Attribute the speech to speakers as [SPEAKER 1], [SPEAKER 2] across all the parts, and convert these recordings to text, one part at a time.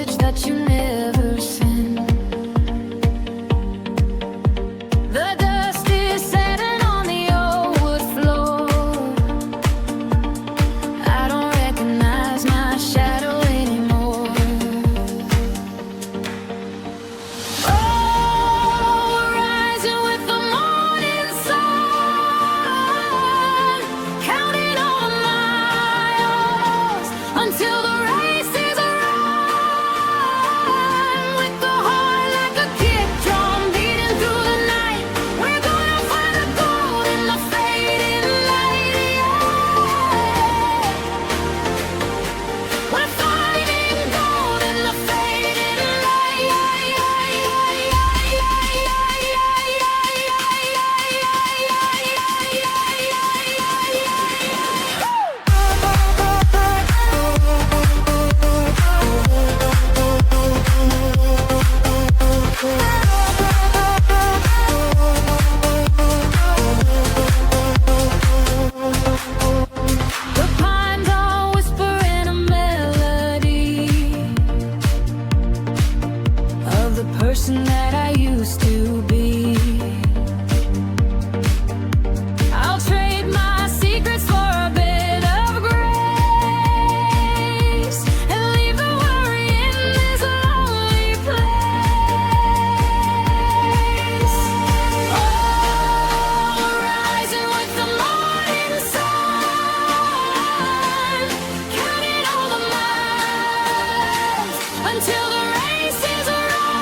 [SPEAKER 1] message that you never sent. The dust is settling on the old wood floor. I don't recognize my shadow anymore. Oh, rising with the morning sun, counting all the miles until the race is run. With the heart like a kick drum beating through the night, we're gonna find the gold in the fading light. We're finding gold in the fading light. The pines are whispering a melody of the person that I used to be. I'll trade my secrets for a bit of grace and leave the worry in this lonely place. Oh, rising with the morning sun, counting all the miles until the race is run.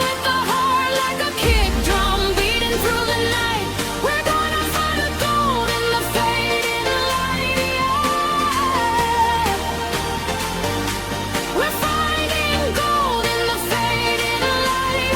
[SPEAKER 1] With the heart like a kick drum beating through the night, we're gonna find the gold in the fading light. We're finding gold in the fading light.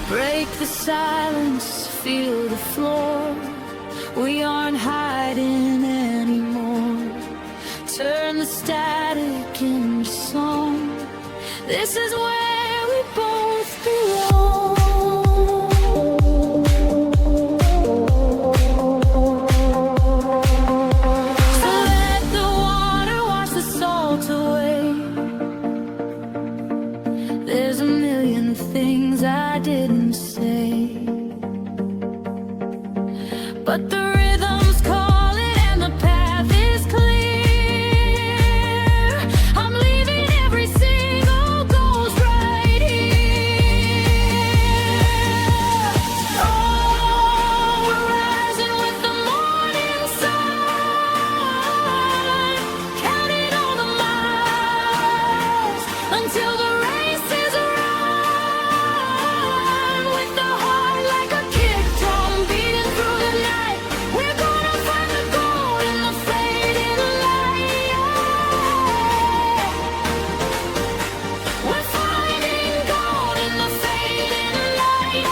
[SPEAKER 1] Break the silence, feel the floor. We aren't hiding anymore. Turn the static into song. This is where we both belong. So let the water wash the salt away. There's a million things I didn't say, but the rhythm's calling and the path is clear. I'm leaving every single ghost right here. Oh, we're rising with the morning sun, counting all the miles until the race is run. With the heart like a kick drum beating through the night, we're gonna find the gold in the fading light. We're finding gold in the fading light.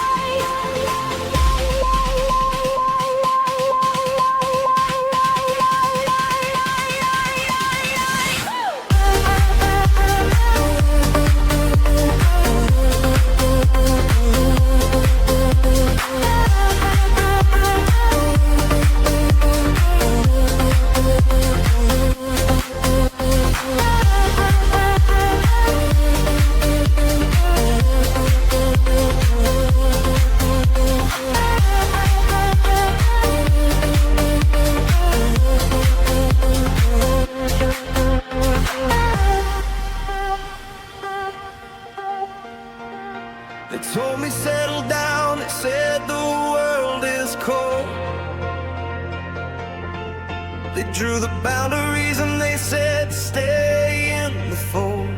[SPEAKER 2] They told me settle down, they said the world is cold. They drew the boundaries and they said stay in the fold.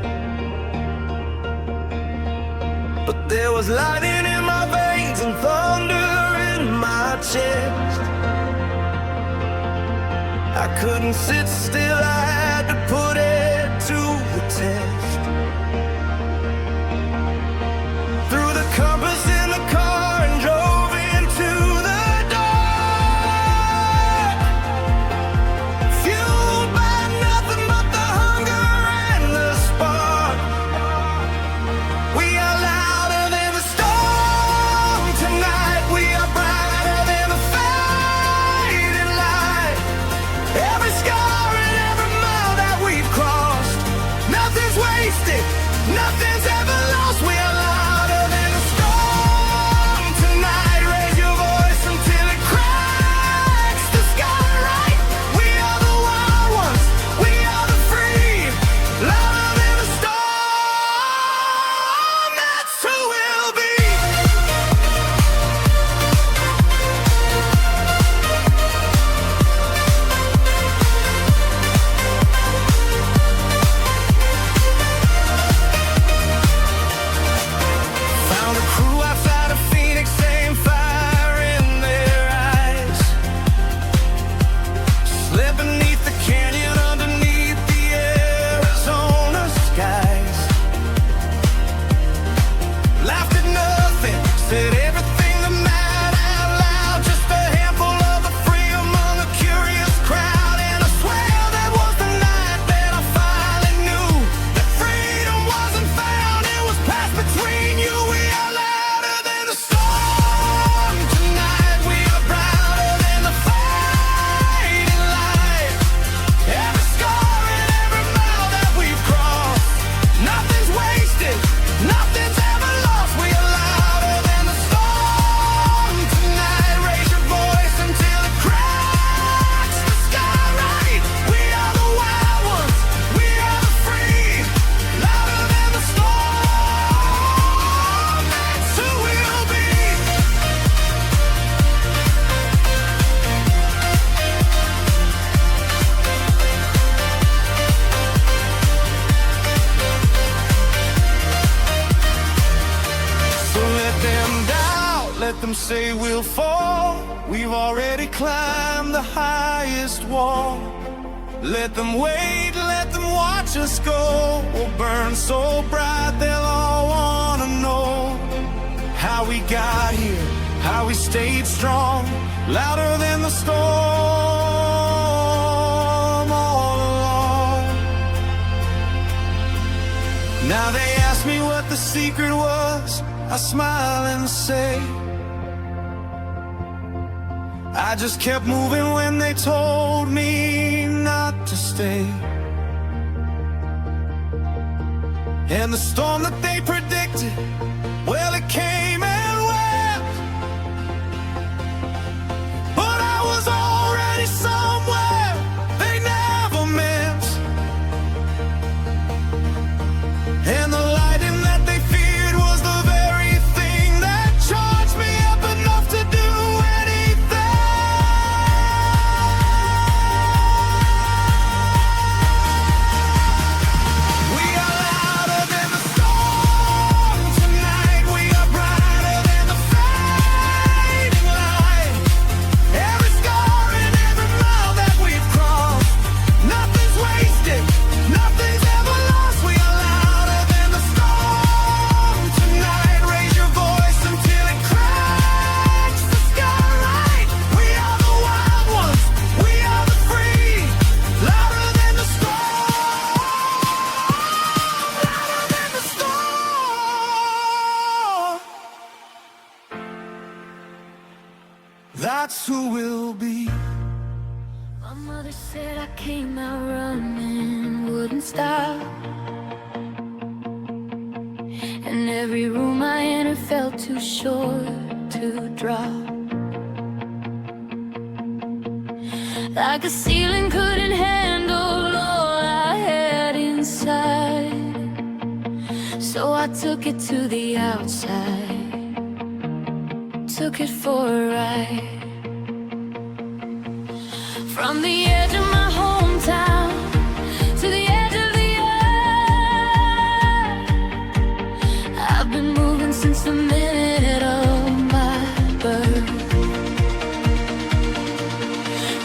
[SPEAKER 2] But there was lightning in my veins and thunder in my chest. I couldn't sit still, I had to put it to the test. Threw the compass in the car and drove Found a crew outside of Phoenix, same fire in their eyes. Slept beneath the canyon, underneath the Arizona skies. Laughed at nothing, said everything that mattered out loud. Just a handful of the free among a curious crowd. And I swear that was the night that I finally knew that freedom wasn't found, it was passed between you. We are louder than the storm tonight. We are prouder than the fading light. Every scar and every mile that we've crossed, nothing's wasted, nothing's ever lost. We are louder than the storm tonight. Raise your voice until it cracks the sky right. We are the wild ones, we are the free. Louder than the storm, that's who we'll be. So let them doubt, let them say we'll fall. We've already climbed the highest wall. Let them wait, let them watch us go. We'll burn so bright they'll all wanna know how we got here, how we stayed strong. Louder than the storm all along. Now they ask me what the secret was, I smile and say I just kept moving when they told me not to stay. And the storm that they predicted, well, it came and went, but I was already somewhere they never meant. And the lightning that they feared was the very thing that charged me up enough to do anything. We are louder than the storm tonight. We are brighter than the fading light. Every scar and every mile that we've crossed, nothing's wasted, nothing's ever lost. We are louder than the storm tonight. Raise your voice until it cracks the sky right. We are the wild ones, we are the free. Louder than the storm, louder than the storm. That's who we'll be.
[SPEAKER 1] My mother said I came out running, wouldn't stop. And every room I entered felt too short to drop. Like a ceiling couldn't handle all I had inside. So I took it to the outside, took it for a ride. From the edge of my hometown to the edge of the earth, I've been moving since the minute of my birth.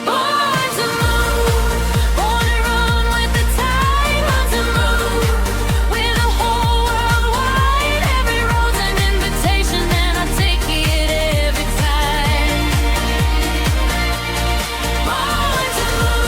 [SPEAKER 1] Born to move, born to run with the tide. Born to move with the whole world wide. Every road's an invitation and I take it every time. Born to move.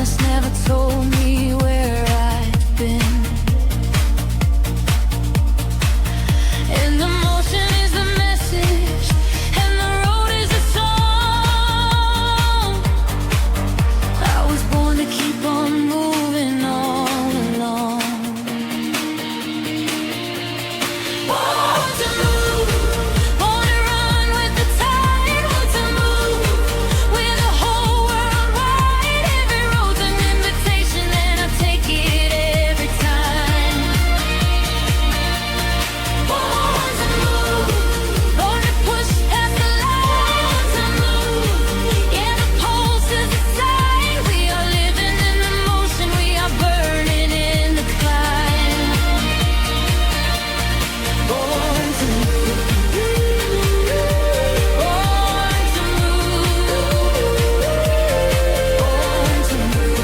[SPEAKER 1] that's never told me where I've been. And the motion is the message, and the road is the song. I was born to keep on moving all along. Born to move, born to run with the tide. Born to move with the whole world wide. Every road's an invitation, and I take it every time. Born to move, born to push past the line. Born to move, yeah, the pulse is the sign. We are living in the motion, we are burning in the climb. Born to move, born to move, born to move.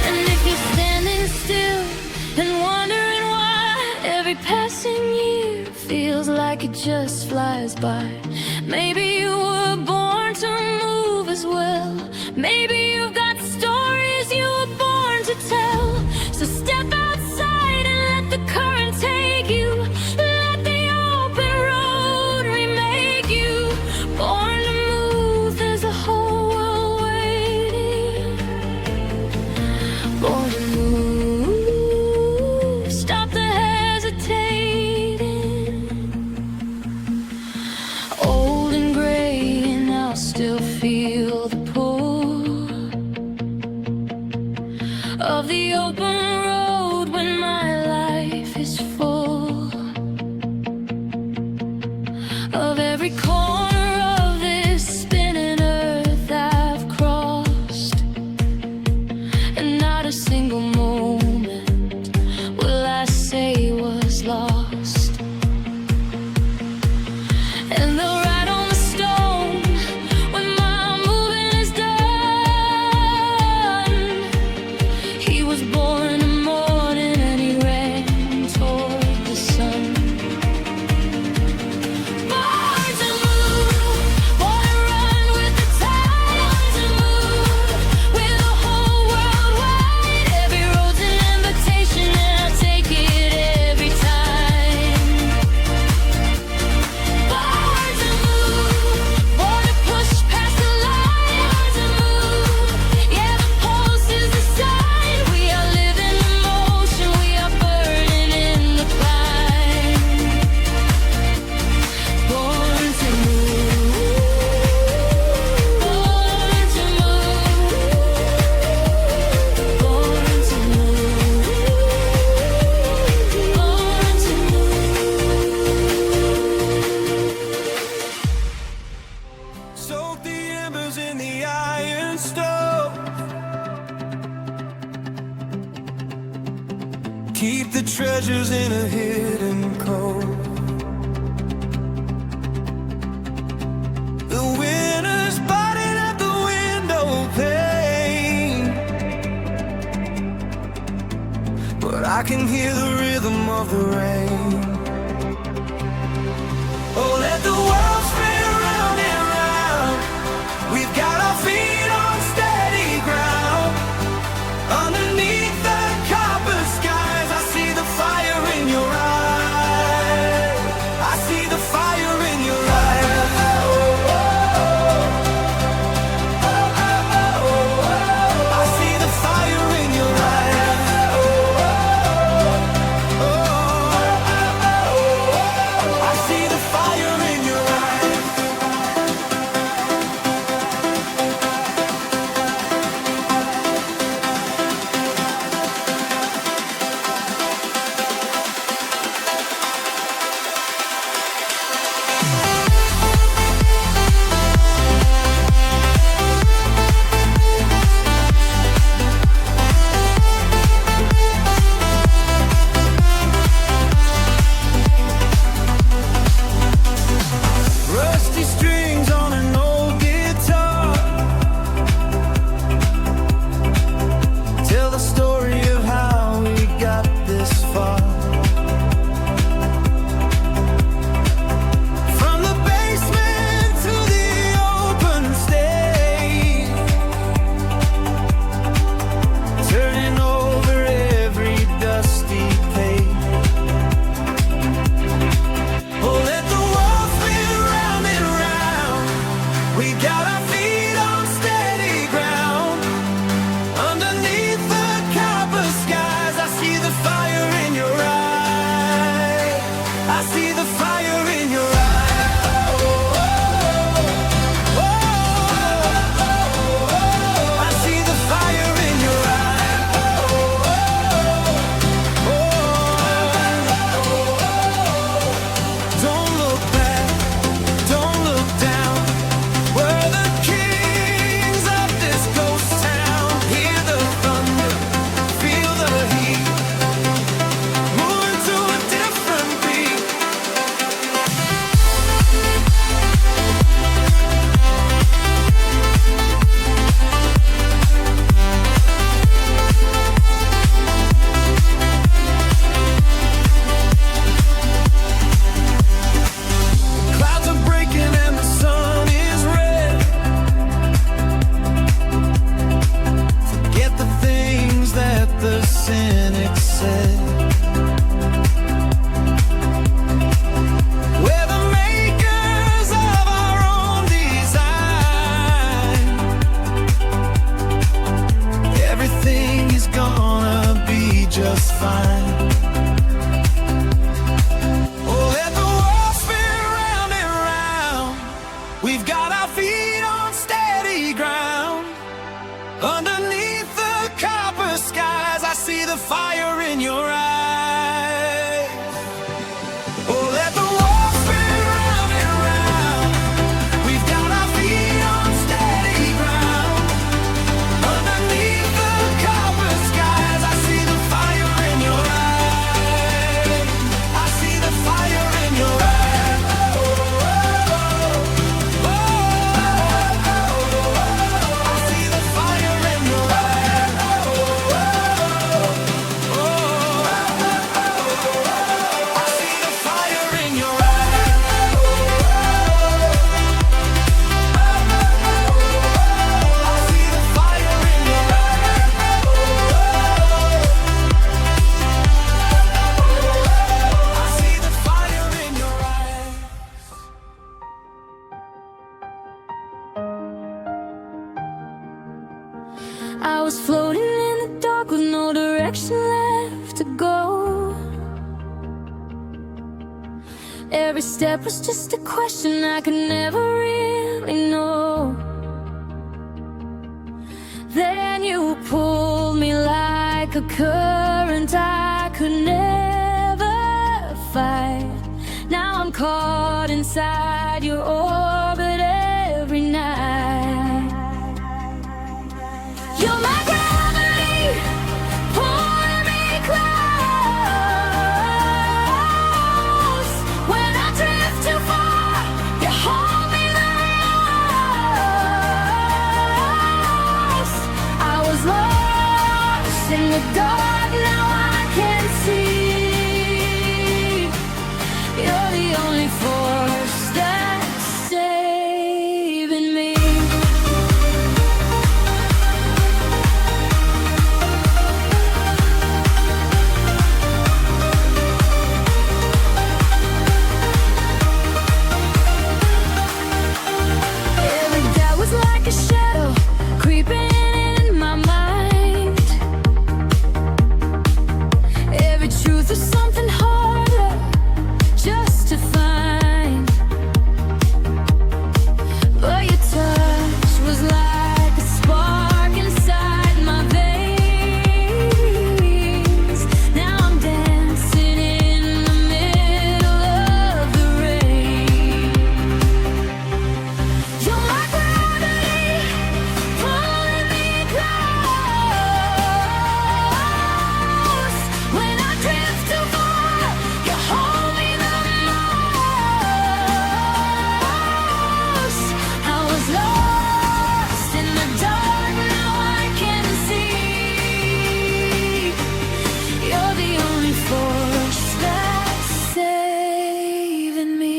[SPEAKER 1] And if you're standing still and wondering why every passing year feels like it just flies by, maybe you were born to move as well. Maybe you've got stories you were born to tell. So step outside and let the current take you. Let the open road remake you. Born to move, there's a whole world waiting. Born to move, stop the hesitating. Old and gray, and I'll still feel the pull of the open road when my life is full of every corner of this spinning earth I've crossed, and not a single moment will I say was lost. And they'll write on the stone when my moving is done. He was born in the morning and he ran toward the sun. Born to move, born to run with the tide. Born to move with the whole world wide. Every road's an invitation, and I take it every time. Born to move, born to push past the line. Born to move, yeah, the pulse is the sign. We are living in motion, we are burning in the climb. Born to move, born to move, born to move, born to move.
[SPEAKER 2] Soak the embers in the iron stove. Keep the treasures in a hidden cove. The winter's biting at the window pane, but I can hear the rhythm of the rain. Oh, let the world spin round and round. We've got our feet on steady ground. Underneath the copper skies, I see the fire in your eyes. I see the fire in your eyes. I see the fire in your eyes. We've got our feet on steady ground. Underneath the copper skies, I see the fire in your eyes. Oh, let the walls spin round and round. We've got our feet on steady ground. Underneath the copper skies, I see the fire in your eyes. I see the fire in your eyes. I see the fire in your eyes. I see the fire in your eyes. I see the fire in your eyes. I see the fire in your eyes.
[SPEAKER 1] I was floating in the dark with no direction left to go. Every step was just a question I could never really know. Then you pulled me like a current I could never fight. Now I'm caught inside your orbit every night. You're my gravity, pulling me close. When I drift too far, you hold me close. I was lost in the dark, now I can see. You're the only force that's saving me. Every doubt was like a shadow creeping in my mind. Every truth was something harder just to find. But your touch was like a spark inside my veins. Now I'm dancing in the middle of the rain. You're my gravity, pulling me close. When I drift too far, you hold me the most. I was lost in the dark, now I can see. You're the only force that's saving me.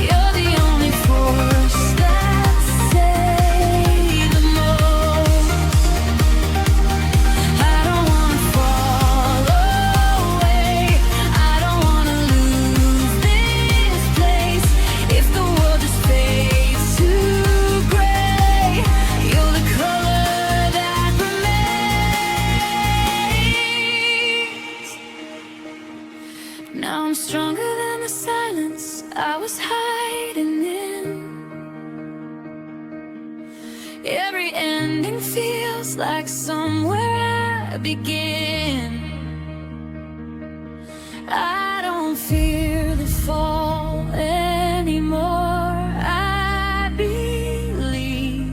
[SPEAKER 1] You're the only force that's saving the most. I don't wanna fall away. I don't wanna lose this place. If the world just fades to gray, you're the color that remains. Now I'm stronger than the silence I was hiding in. Every ending feels like somewhere I begin. I don't fear the fall anymore. I believe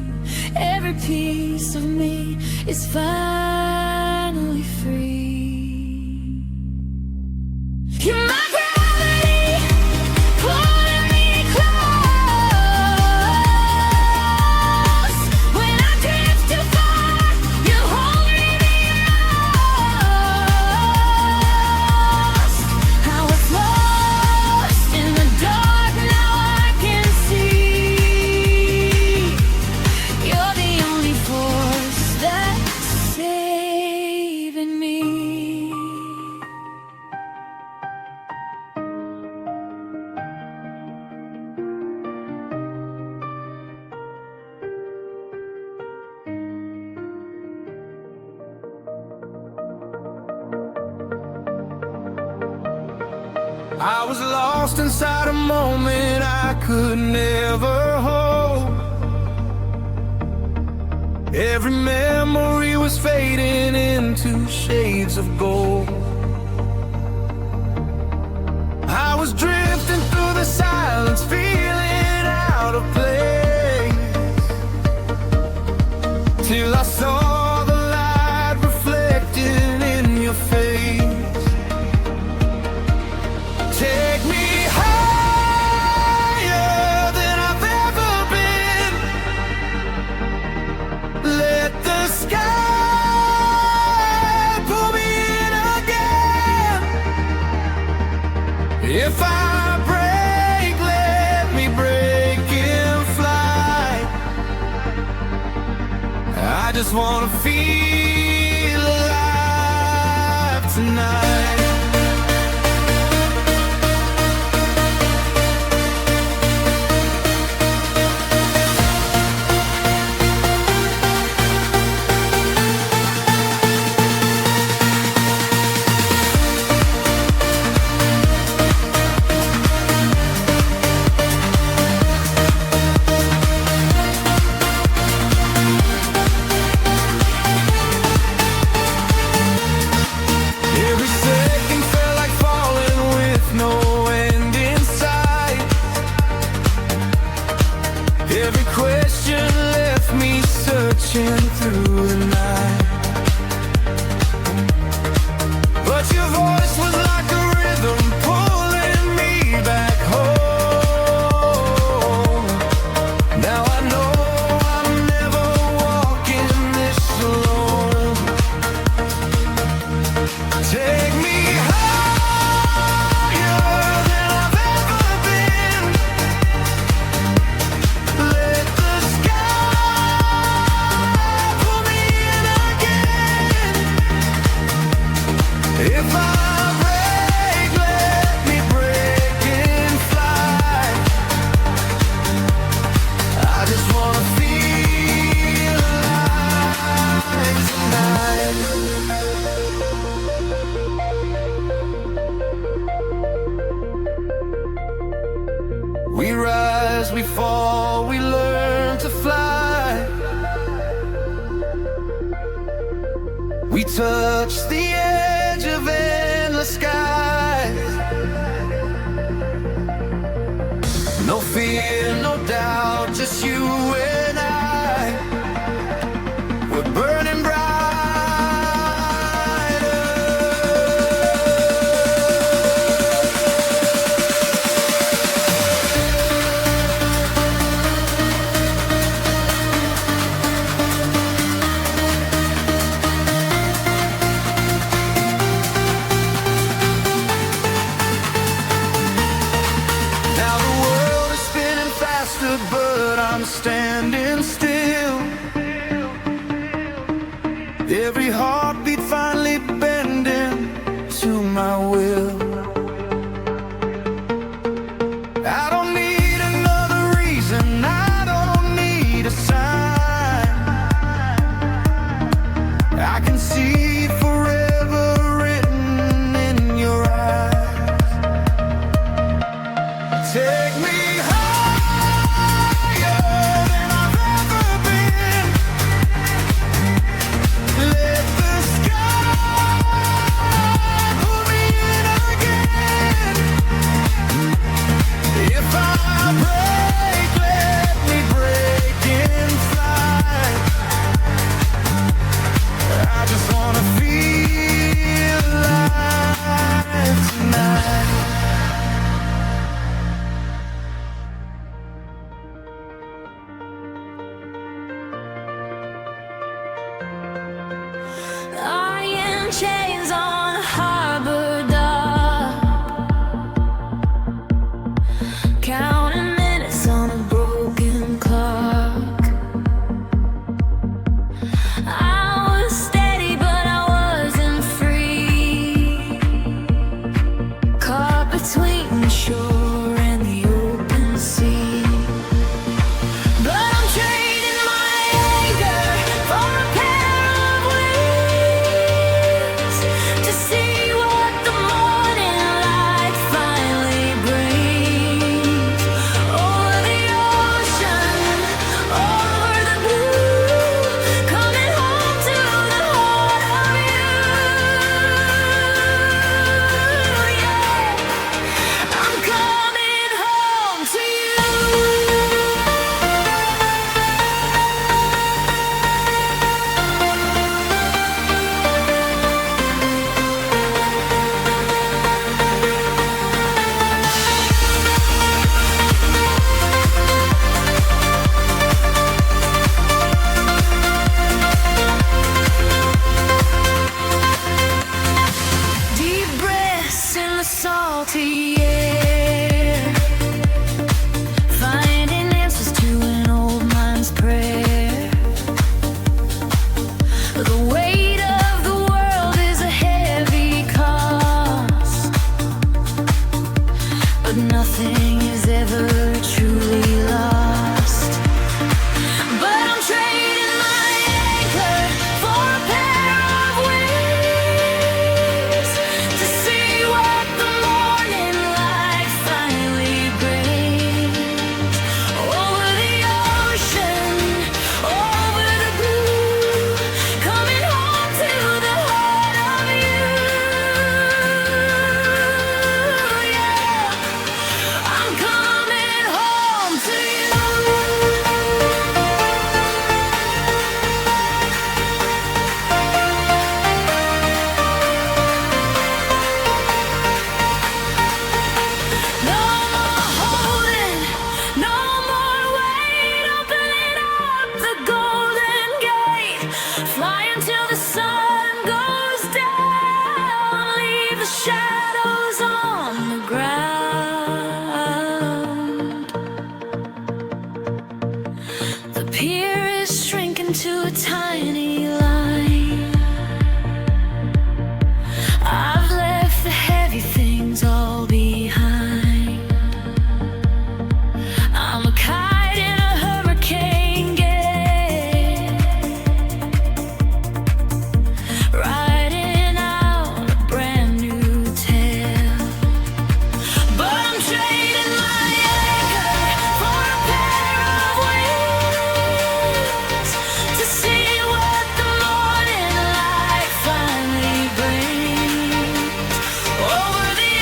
[SPEAKER 1] every piece of me is finally free. You're my gravity, pulling me close. When I drift too far, you hold me the most.
[SPEAKER 2] I was lost inside a moment I could never hold. Every memory was fading into shades of gold. I was drifting through the silence, feeling out of place, till I saw the light reflected in your face. Take me higher than I've ever been. Let the sky pull me in again. If I break, let me break in flight. I just wanna feel alive tonight. Every question left me searching through the night, but your voice was like a rhythm pulling me back home. Now I know I'm never walking this alone. Take me higher than I've ever been. Let the sky pull me in again. If I break, let me break in flight. I just wanna feel alive tonight. We rise, we fall, we learn to fly. We touch the edge of endless skies. No fear, no doubt, just you and I. We're burning brighter. Now the world is spinning faster, but I'm standing still. Every heartbeat finally bending to my will. I don't need another reason, I don't need a sign. I can see forever written in your eyes. Take me higher than I've ever been. Let the sky pull me in again. If I break, let me break in flight. I just wanna feel alive tonight.
[SPEAKER 1] Iron chains on a harbor dock, counting minutes on a broken clock. I was steady, but I wasn't free, caught between the shore and the open sea. But I'm trading my anger for a pair of wings, to see what the morning light finds. the salty air, finding answers to an old man's prayer. The weight of the world is a heavy cost, but nothing is ever truly lost. But I'm trading my anchor for a pair of wings to see what the morning light finally brings. Over the ocean, over the blue, coming home to the heart of you. Yeah, I'm coming home to you. No more holding, no more wait. Opening up the golden gate, flying till the sun goes down. Leave the shadows on the ground. The pier is shrinking to a tiny line. I've left the heavy things all behind. I'm a kite in a hurricane gale, riding out a brand new tale. But I'm trading my anchor for a pair of wings to see what the morning light finally brings. Over the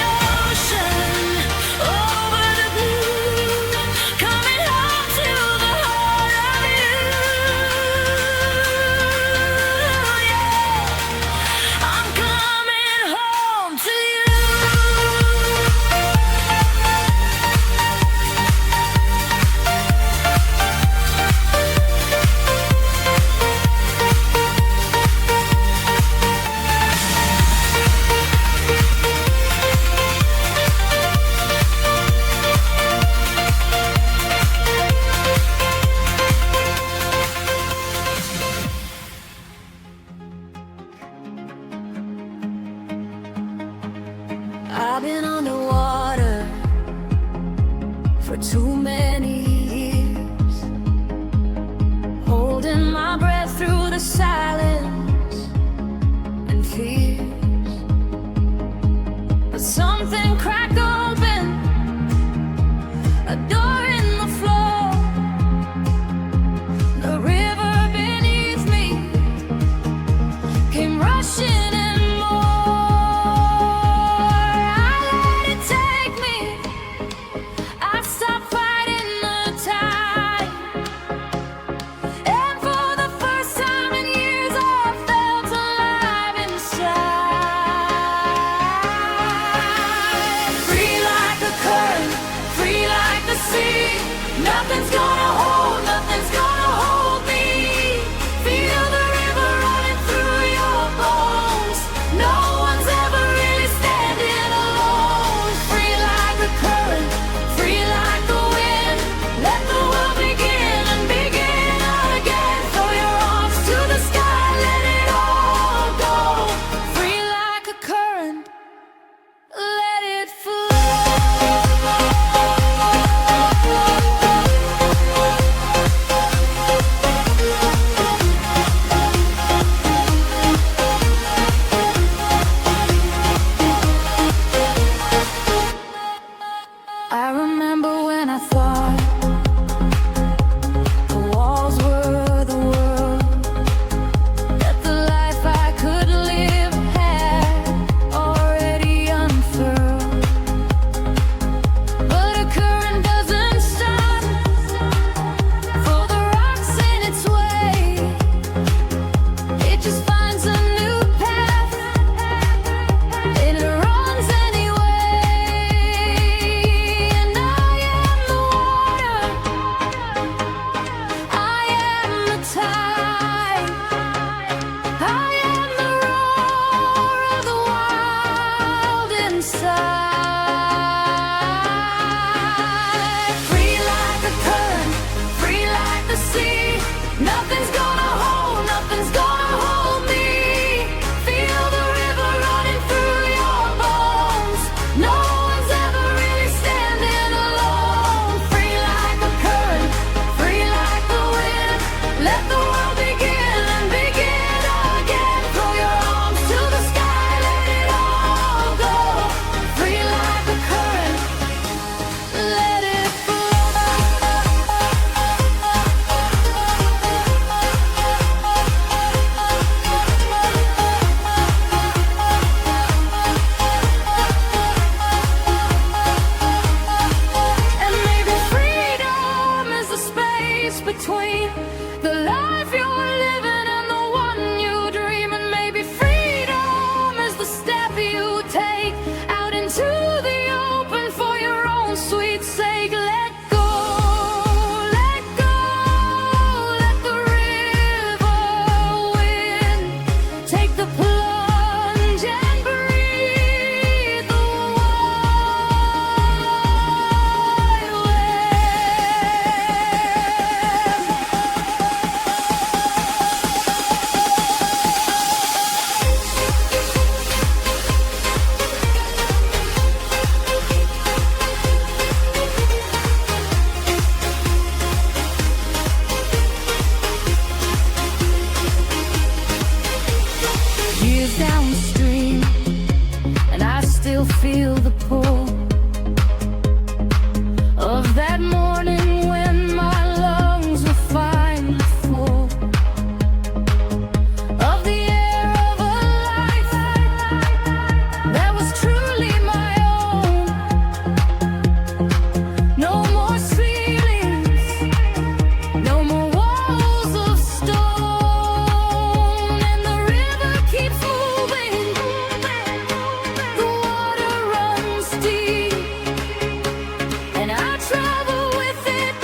[SPEAKER 1] ocean, over the blue, coming home to the heart of you. Yeah, I'm coming home to you. I've been underwater for too many years, holding my breath through the silence and fears. But something cracked open, a door in the floor. The river beneath me came rushing in more. I let it take me. I stopped fighting the tide, and for the first time in years, I felt alive inside. Free like the current, free like the sea. Nothing's gonna hold, nothing's gonna hold me. Feel the river running through your bones. No one's ever really standing alone. Free like the current, free like the wind. Let the world begin and begin again. Throw your arms to the sky, let it all go. Free like a current, let it flow. feel the pull of that morning when my lungs were finally full of the air of a life that was truly my own. No more ceilings, no more walls of stone, and the river keeps moving. The water runs deep, and I travel with it,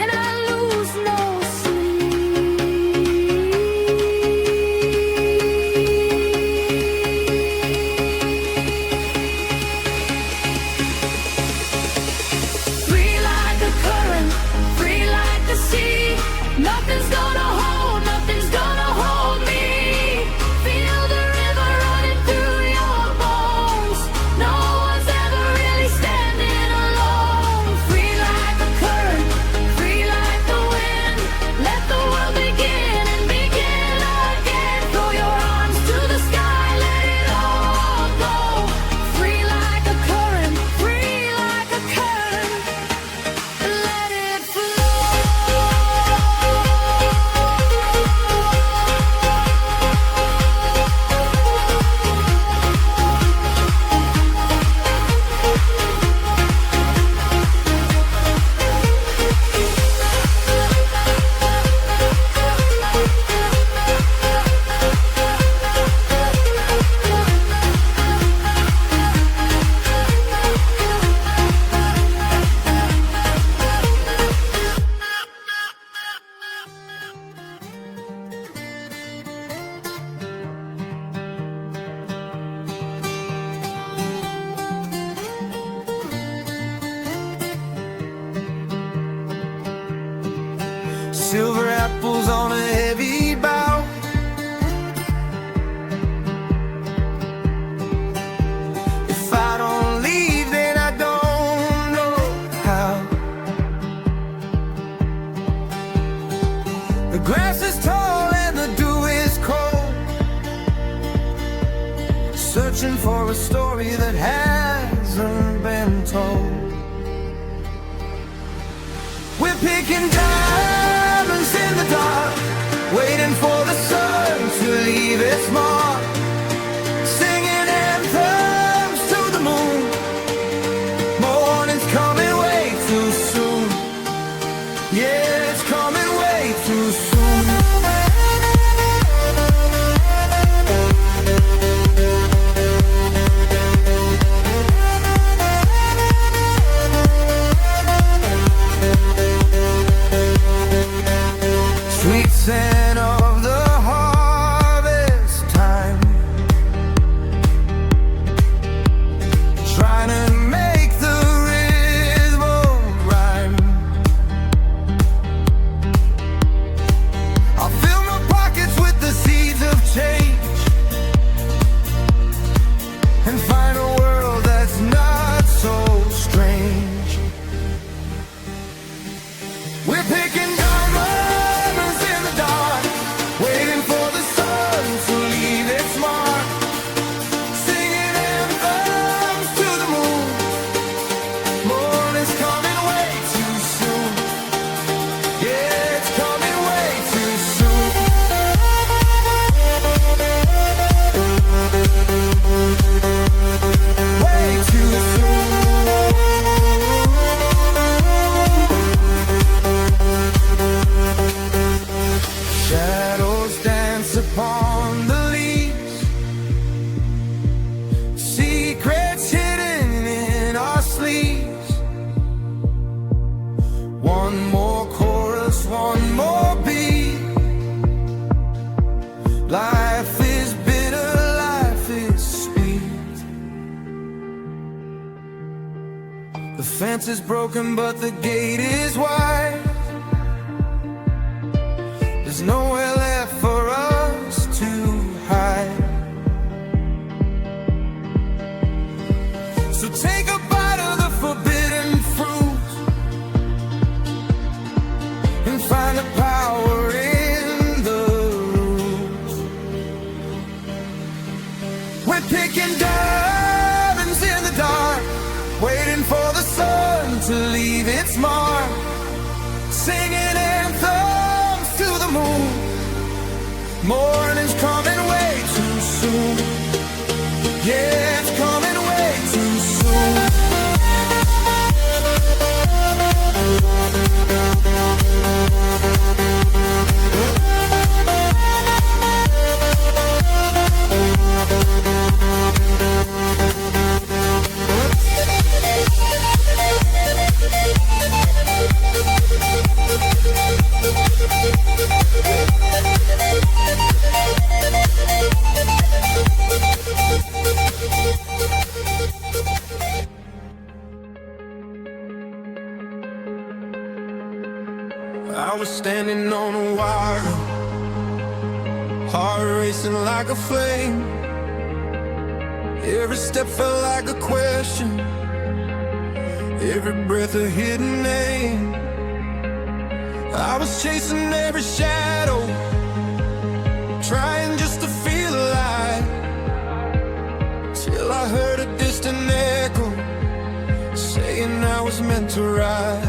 [SPEAKER 1] and I lose no free like a current, free like the sea. Nothing's gonna hold me. Feel the river running through your bones. No one's ever really standing alone. Free like the current, free like the wind. Let the world begin and begin again. Throw your arms to the sky, let it all go. Free like a current, free like a current. Let it flow.
[SPEAKER 2] Silver apples on a heavy bough. If I don't leave, then I don't know how. The grass is tall and the dew is cold, searching for a story that hasn't been told. We're picking diamonds in the dark, waiting for the sun to leave its mark. Singing anthems to the moon. Morning's coming way too soon. Yeah, it's coming way too soon. Sweet scent of the harvest time, trying to make the rhythm rhyme. I'll fill my pockets with the seeds of change and find a world that's not so strange. We're picking diamonds in the dark, waiting for the sun to leave its mark. Singing anthems to the moon. Morning's coming way too soon. Yeah, it's coming way too soon. Way too soon. Shadows dance upon the leaves, secrets hidden in our sleeves. One more chorus, one more beat. Life is bitter, life is sweet. The fence is broken, but the gate is wide. There's nowhere left for us to hide. So take a bite of the forbidden fruit and find the power in the root. We're picking diamonds to leave its mark, singing anthems to the moon. Morning's coming way too soon. Yeah, it's coming way too soon. I was standing on a wire, heart racing like a flame. Every step felt like a question, every breath a hidden name. I was chasing every shadow, trying just to feel alive, till I heard a distant echo saying I was meant to rise.